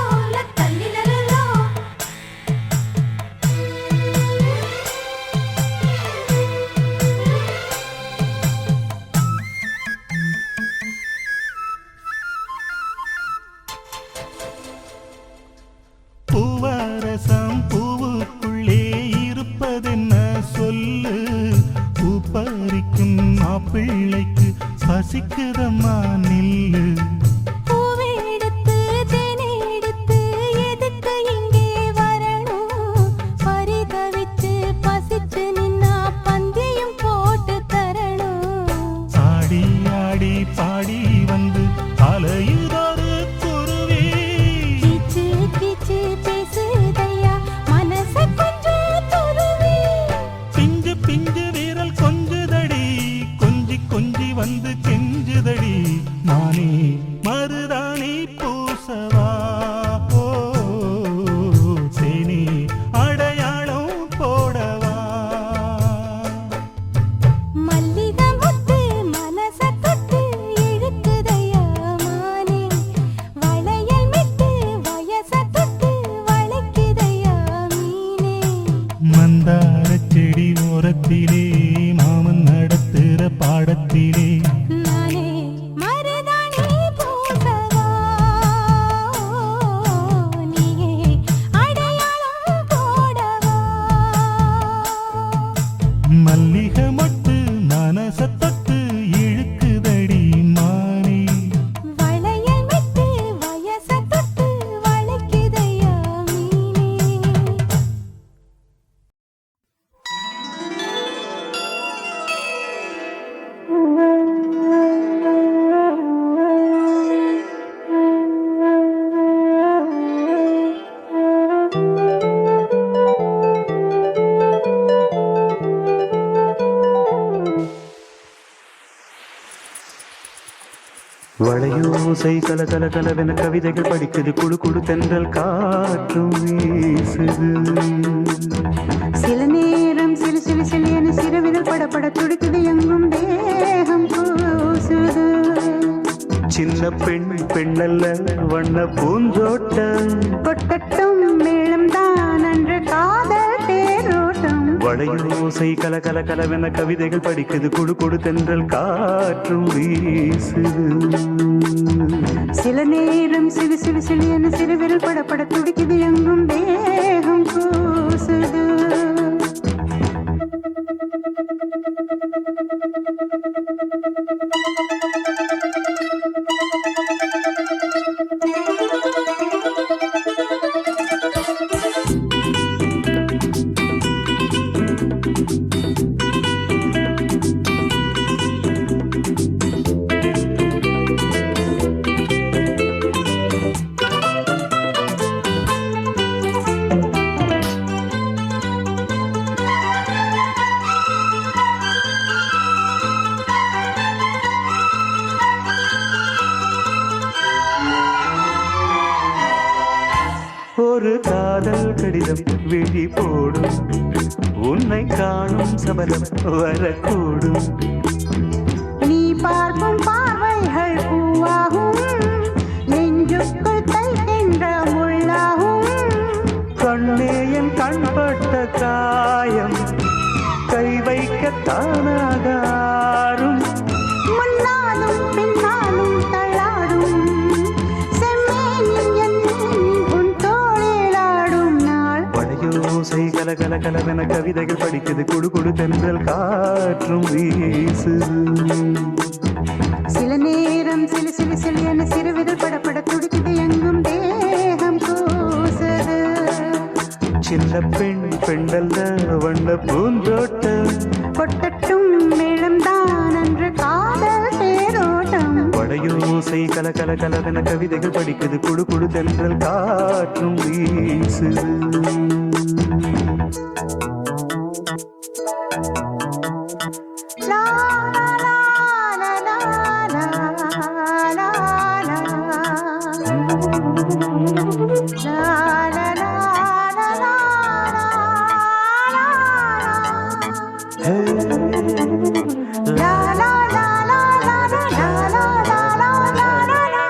தல்லிலலலோ பூவரசம் பூவுக்குள்ளே இருப்பதென்ன சொல்லு பூ பறிக்கும் மாப்பிள்ளைக்கு பசிக்குதம்மா நில்லு பூவெடுத்து தேனெடுத்து எதுக்கு இங்கே வரணும் பரிதவிச்சு பசிச்சு நின்னா பந்தியும் போட்டு தரணும் ஆடி ஆடி பாடி வந்து அலையுதொரு குருவி கீச்சு கீச்சு பேசுதையா மனச கொஞ்சம் துருவி பிஞ்சு பிஞ்சு வீரல் கொஞ்சுதடி கொஞ்சி வந்து கெஞ்சுதடி நானே மருதாணி பூசவா தேனி அடையாளம் போடவா மல்லிகை மொட்டு மனச தொட்டு இழுக்குதையா மானே வளையல் மெட்டு வயச தொட்டு வளைக்குதையா மீனே மந்தார செடி ஓரத்திலே மாமன் நடத்துற பாடத்திலே நானே மருதாணி பூ வளையோசை கல கல கலவென கவிதைகள் படிக்குது குழு குழு தென்றல் காற்றும் வீசுது சில நேரம் சிலு சிலு சிலு என சிறுவிரல் படப்பட துடிக்குது எங்கும் தேகம் கூசுது சின்ன பெண் பெண்ணல்ல வண்ண பூந்தோட்டம் கொட்டட்டும் மேளம் தான் அன்று காதல் தேரோட்டம் வளையோசை கல கல கலவென கவிதைகள் படிக்குது குழு குழு தென்றல் காற்றும் வீசுது சில நேரம் சிலு சிலு சிலு என சிறுவிரல் படப்பட துடிக்குது எங்கும் தேகம் கூசுது ஒரு காதல் கடிதம் விழி போடும் உன்னை காணும் சபலம் வரக்கூடும் நீ பார்க்கும் பார்வைகள் பூவாகும் நெஞ்சுக்குள் தைக்கின்ற முள்ளாகும் கண்ணே என் கண்பட்ட காயம் கை வைக்க தானாகாரும் முன்னாலும் பின்னாலும் தள்ளாடும் செம்மேனி என் உன் தோளிலாடும் நாள் வளையோசை கல கல கலவென கவிதைகள் படிக்குது குடு குடு தென்றல் காற்றும் வீசுது சில நேரம் சிலு சிலு சிலு என சிறுவிரல் படப்பட துடிக்குது எங்கும் தேகம் கூசுது சின்ன பெண் பெண்ணல்ல வண்ண பூந்தோட்டம் கொட்டட்டும் மேளம் தான் அன்று காதல் தேரோட்டம் வளையோசை கல கல கலவென கவிதைகள் படிக்குது குடு குடு தென்றல் காற்றும் வீசுது லா லா லா லா லா லா லா லா லா லா லா ஹே, லா லா லா லா லா லா லா லா லா லா லா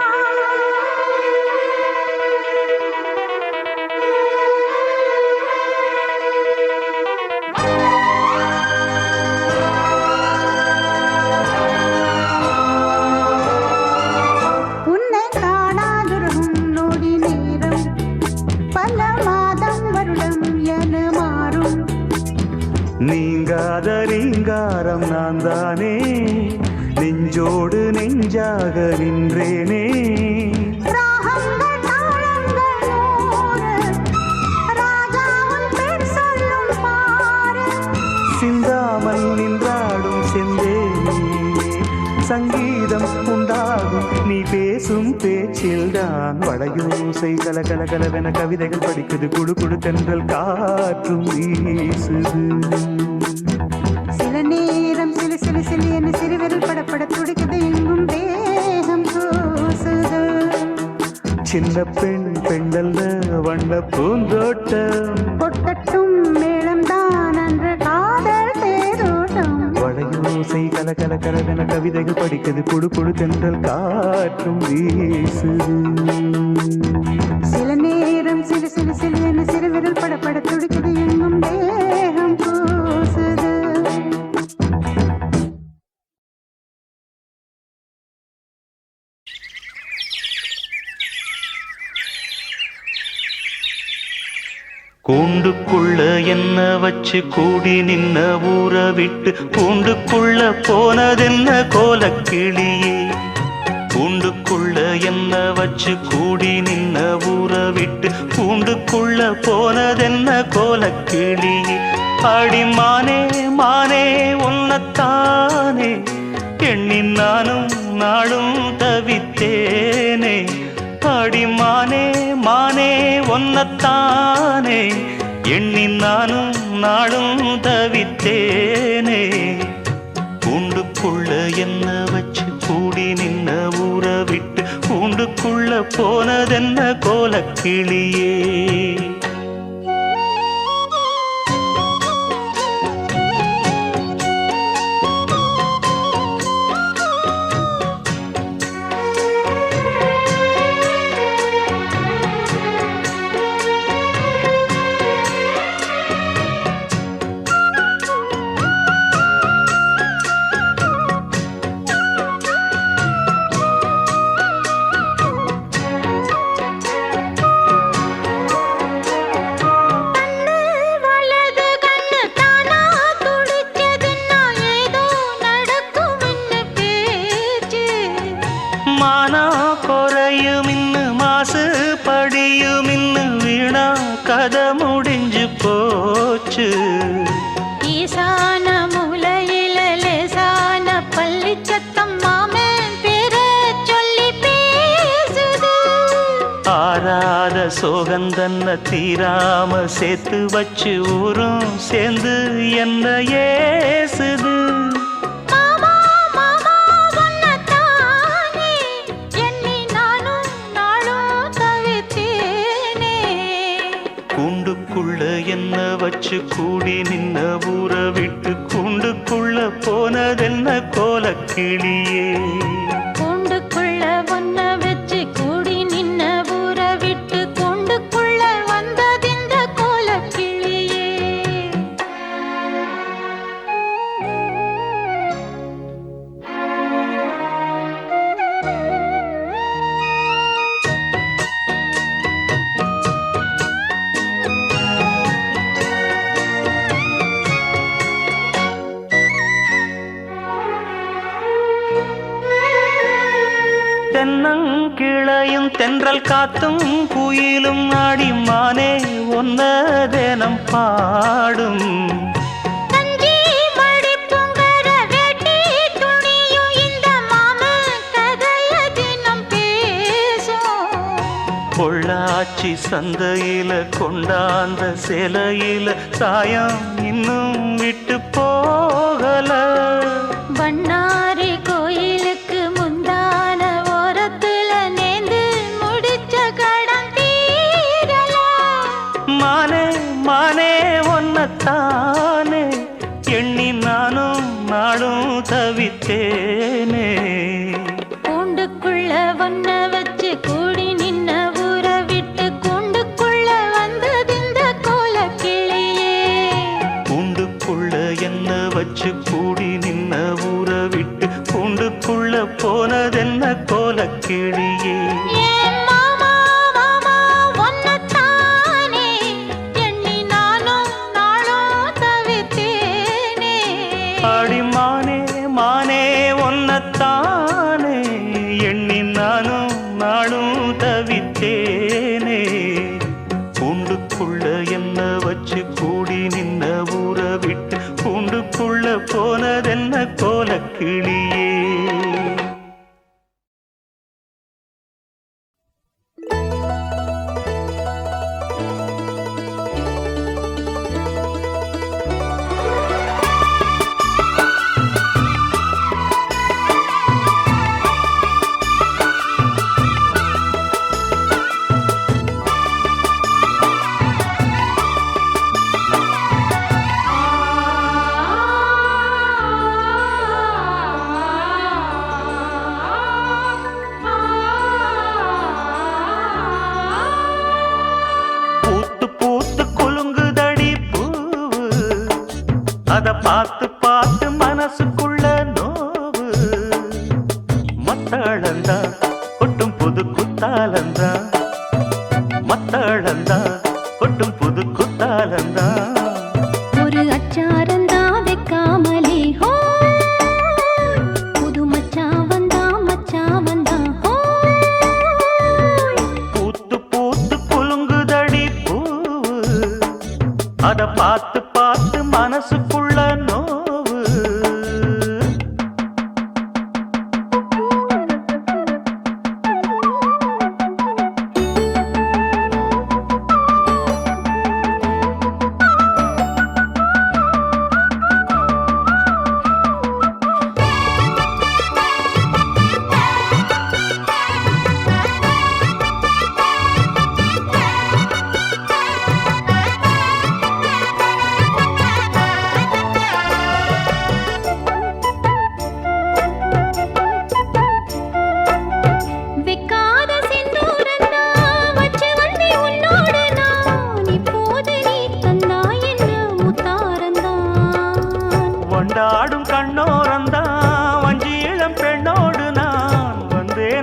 உன்னை காணாதுருகும் நொடி நேரம் பல மாதம் வருடம் என மாறும் நீங்காத ரீங்காரம் நான் தானே நெஞ்சோடு நெஞ்சாக நின்றேனே ராகங்கள் தாளங்கள் நூறு ராஜாவும் பேர் சொல்லும் பாரு சிந்தாமல் நின்றாடும் செந்தேனே சங்கீதம் உண்டாகும் நீ பேசும் பேச்சில்தான் வளையோசை கல கல கலவென கவிதைகள் படிக்குது குடு குடு தென்றல் காற்றும் வீசுது சில நேரம் சிலு சிலு சிலு என சிறுவிரல் படப்பட துடிக்குது எங்கும் தேகம் கூசுது சின்ன பெண் பெண்ணல்ல வண்ண பூந்தோட்டம் கொட்டட்டும் மேளம் தான் அன்று காதல் தேரோட்டம் வளையோசை கல கல கலவென கவிதைகள் படிக்குது குடு குடு தென்றல் காற்றும் வீசுது சில நேரம் சிலு சிலு சிலு என சிறுவிரல் படப்பட துடிக்குது எங்கும் தேகம் கூசுது கூண்டுக்குள்ள என்ன வச்சு கூடி நின்ன ஊற விட்டு கூண்டுக்குள்ள போனதென்ன கோலக்கிளியே கூண்டுக்குள்ள என்ன வச்சு கூடி நின்ன ஊற விட்டு கூண்டுக்குள்ள போனதென்ன கோலக்கிளியே அடிமானே மானே உன்னத்தானே எண்ணி நானும் நாளும் தவித்தேனே அடிமானே மானே ஒன்னத்தானே எண்ணி நானும் நாளும் தவித்தேனே கூண்டுக்குள்ள என்ன வச்சு கூடி நின்ன ஊற போனதென்ன கோலக்கிளியே. மானா குறையும் இன்னு மாசு படியும் இன்னு வீணா கதை முடிஞ்சு போச்சு. ஈசான மூலையில லேசான பள்ளி சத்தம் மாமன் பேர சொல்லி பேசுது. ஆறாத சோகந்தன்ன தீராம சேர்த்து வச்சு ஊரும் சேர்ந்து என்ன ஏசுது. கூண்டுக்குள்ள என்ன வச்சு கூடி நின்ன ஊற விட்டு கூண்டுக்குள்ள போனதென்ன கோலக்கிளியே. கூண்டுக்குள்ள ஒன்ன வச்சு கூடி நின்ன ஊற விட்டு கூண்டுக்குள்ள வந்ததிந்த கோலக்கிளியே. தென்னங்கிளையும் தென்றல் காத்தும் குயிலும் ஆடிமானே ஒன்ன தினம் பாடும். தஞ்சி மடிப்புங்கர வேட்டி துணியும் இந்த மாமன் கதைய தினம் பேசும். பொள்ளாச்சி சந்தையில கொண்டாந்த சேலையில சாயம் இன்னும் விட்டு போகல. பண்ணாரி கோயிலுக்கு முந்தான ஓரத்துல நேந்து முடிச்ச கடன் தீரல. மானே மானே ஒன்னத்தானே எண்ணி நானும் நாடும் தவித்தேனே. கூண்டுக்குள்ள ஒன்ன வச்சு கூடி நின்ன ஊற விட்டு கூண்டுக்குள்ள வந்ததிந்த கோலக்கிளியே. கூண்டுக்குள்ள என்ன வச்சு கூடி நின்ன ஊற விட்டு கூண்டுக்குள்ள போனதென்ன கோலக்கிளியே. ஏன் மாமா மாமா ஒன்னத்தானே எண்ணி நானும் நாளும் தவித்தேனே. அடிமானே மானே ஒன்னத்தானே எண்ணி நானும் நாடும் தவித்தேனே. கூண்டுக்குள்ள என்ன வச்சு கூடி நின்ன ஊற விட்டு கூண்டுக்குள்ள போனதென்ன கோலக்கிளியே. அத பார்த்து பார்த்து மனசுக்குள்ள நோவு. மத்தளந்தா கொட்டும் புது குத்தாலந்தா. மத்தளந்தா கொட்டும் புது குத்தாலந்தா. ஒரு அச்சாரந்தா வைக்காமலே ஹோ புது மச்சான் வந்தா ஹோ. பூத்து பூத்து குலுங்குதடி பூவு. அத பார்த்து பார்த்து மனசுக்குள்ள நோவு.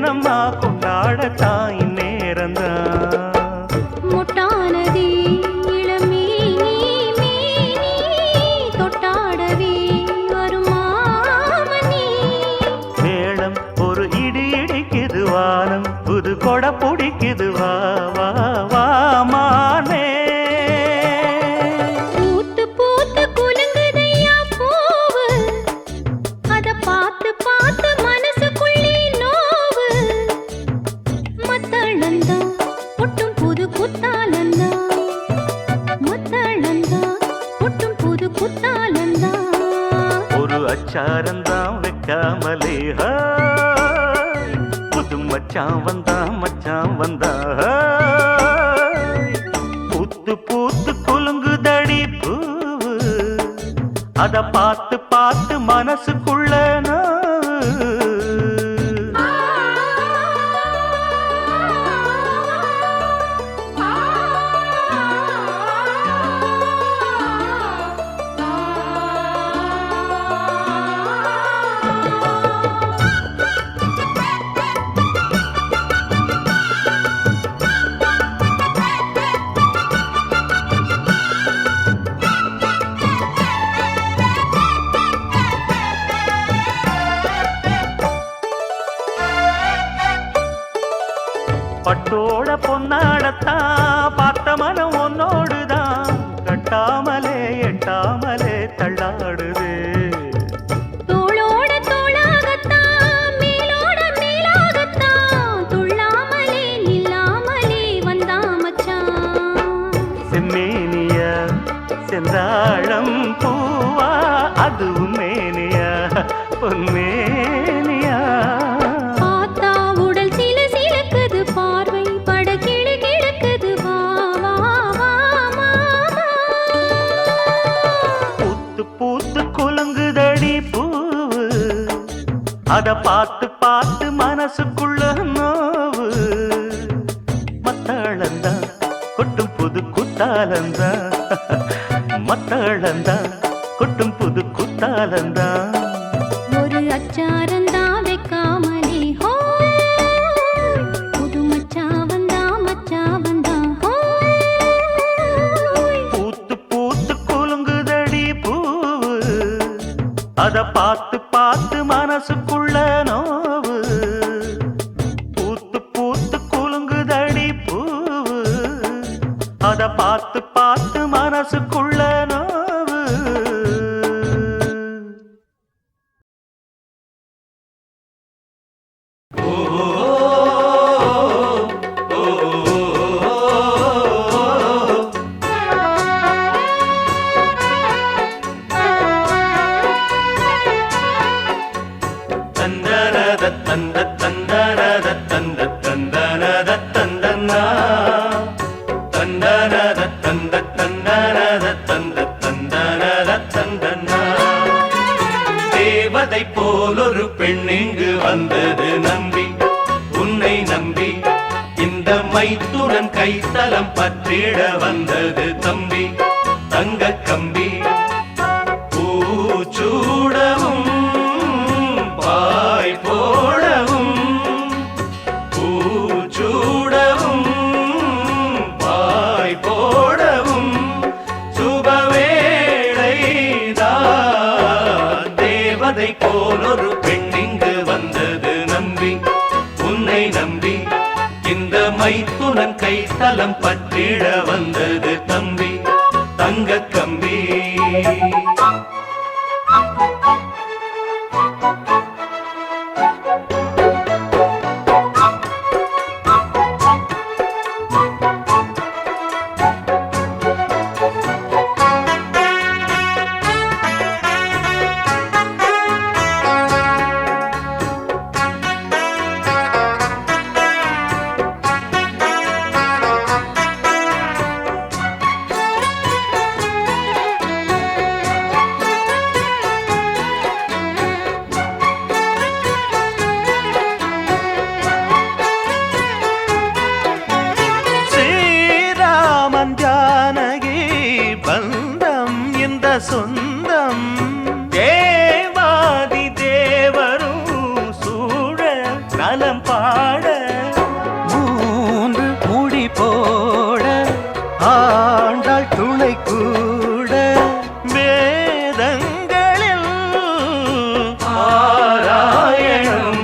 கேளம்மா கொண்டாடத்தான் இந்நேரந்தான். முட்டானதே இளமேனி மேனி தொட்டாடவே வருமாமணி. மேளம் ஒரு இடி இடிக்குது வானம் புது கொடை பிடிக்குது வா வா வா மானே. பூத்து பூத்து குலுங்குதையா பூவு, அத பார்த்து பார்த்து மனசுக்குள்ளே நோவு. மத்தளந்தா ஒட்டும் புது குத்தாலந்தா, மத்தளந்தா ஒட்டும் புது குத்தாலந்தா. ஒரு அச்சாரந்தான் வைக்காமலே ஹாய். புது மச்சான் வந்தா ஹாய். பூத்து பூத்து குலுங்குதடி பூவு, அத பார்த்து பார்த்து மனசுக்குள்ள நோவு. பட்டோட பொன்னாடத்தான் பார்த்த மனம் உன்னோடுதான், கட்டாமலே எட்டாமலே தள்ளாடுது. தோளோட தோளாகத்தான் மேலோட மேலாகத்தான், துள்ளாமலே நில்லாமலே வந்தா மச்சான். செம்மேனியா செந்தாழம் பூவா அது உண்மேனியா பொன்மேனியா. பார்த்தா உடல் சில சிலக்குது, பார்வை பட கிளு கிழக்குது. வா வா வா மாமா. பூத்து பூத்து குலுங்குதடி பூவு, அத பார்த்து பார்த்து மனசுக்குள்ள நோவு. மத்தளந்தா கொட்டும் புது குத்தாலந்தா, மத்தளந்தா கொட்டும் புது குத்தாலந்தா. ஒரு அச்சாரந்தா வைக்காமலே ஹோ, புது மச்சா வந்தா ஹோ. பூத்து பூத்து குலுங்குதடி பூவு, அத பார்த்து பார்த்து மனசுக்குள்ள நோவு. பூத்து பூத்து குலுங்குதடி பூவு, அத பார்த்து பார்த்து மனசுக்குள்ள நோவு. தந்தனத தந்த தந்தனத தந்த தந்தனத தந்தனா, தந்தனத தந்த தந்தனத தந்த தந்தனத தந்தனா. தேவதை போலொரு பெண் இங்கு வந்தது நம்பி, உன்னை நம்பி இந்த மைத்துடன் கைத்தலம் பற்றிட வந்தது தம்பி. தங்க கம்பி பூச்சூடவும் பாய் போடவும், பூச்சூடவும் பாய் போடவும் சுபவேளைதான். தேவதை போலொரு பெண் இங்கு வந்தது நம்பி, உன்னை நம்பி இந்த மைத்துனன் கைத்தலம் பற்றிட வந்தது தம்பி. தங்க கம்பி ஆட மூன்று முடி போட ஆண்டாள் துணை கூட வேதங்களில் ஆராயணம்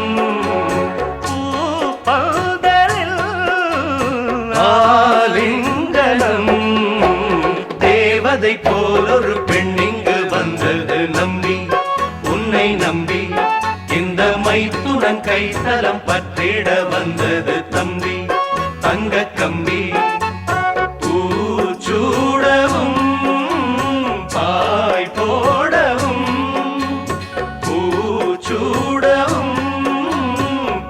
பூப்பந்தலில் ஆலிங்கனம் தேவதை போலொரு பெண் இங்கு வந்தது நம்பி உன்னை நம்பி இந்த மைத்துடன் கைத்தலம் பற்றிட வந்தது தம்பி தங்க கம்பி பூச்சூடவும் பாய் போடவும் பூச்சூடவும்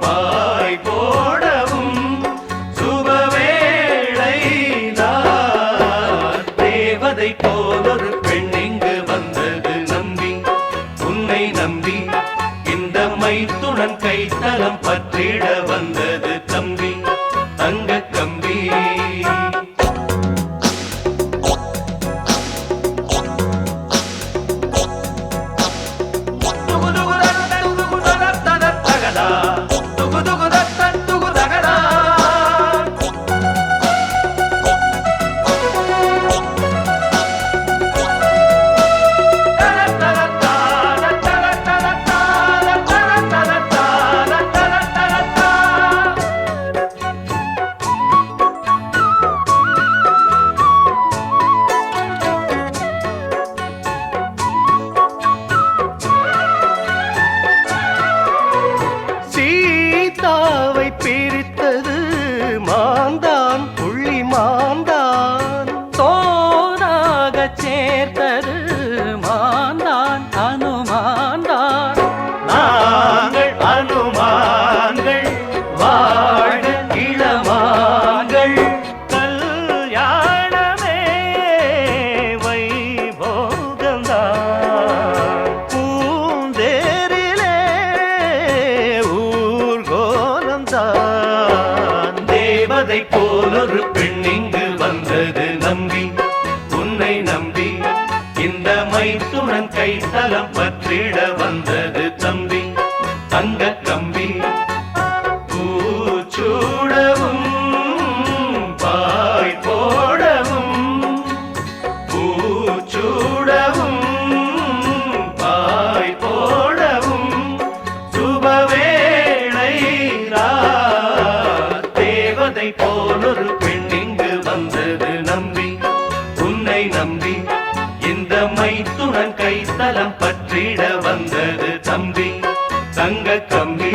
பாய் போடவும் சுபவேளை தேவதை போலொரு பெண் இங்கு வந்தது நம்பி உன்னை நம்பி இந்த மைத்துடன் கைத்தலம் பற்றிட வந்தது தம்பி தங்க கம்பி சீதாவை பிரித்தது மாந்தான் புள்ளி மாந்தான் தோனாக சேர்த்தது மாந்தான் அனுமான்தான் நாங்கள் அனுமான்கள் வாழ இளமான்கள் கல்யாணமே வைபோகம்தான் பூந்தேரிலே ஊர்கோலம்தான் தேவதை போலொரு பெண் இங்கு வந்தது நம்பி உன்னை நம்பி இந்த மைத்துடன் கைத்தலம் பற்றிட வந்தது தம்பி தங்க கம்பி பூச்சூடவும் பாய் போடவும் பூச்சூடவும் பாய் போடவும் சுபவேளை தேவதை போலொரு பெண் இங்கு வந்தது நம்பி உன்னை நம்பி இந்த மைத்துடன் கைத்தலம் பற்றிட வந்தது தம்பி தங்க கம்பி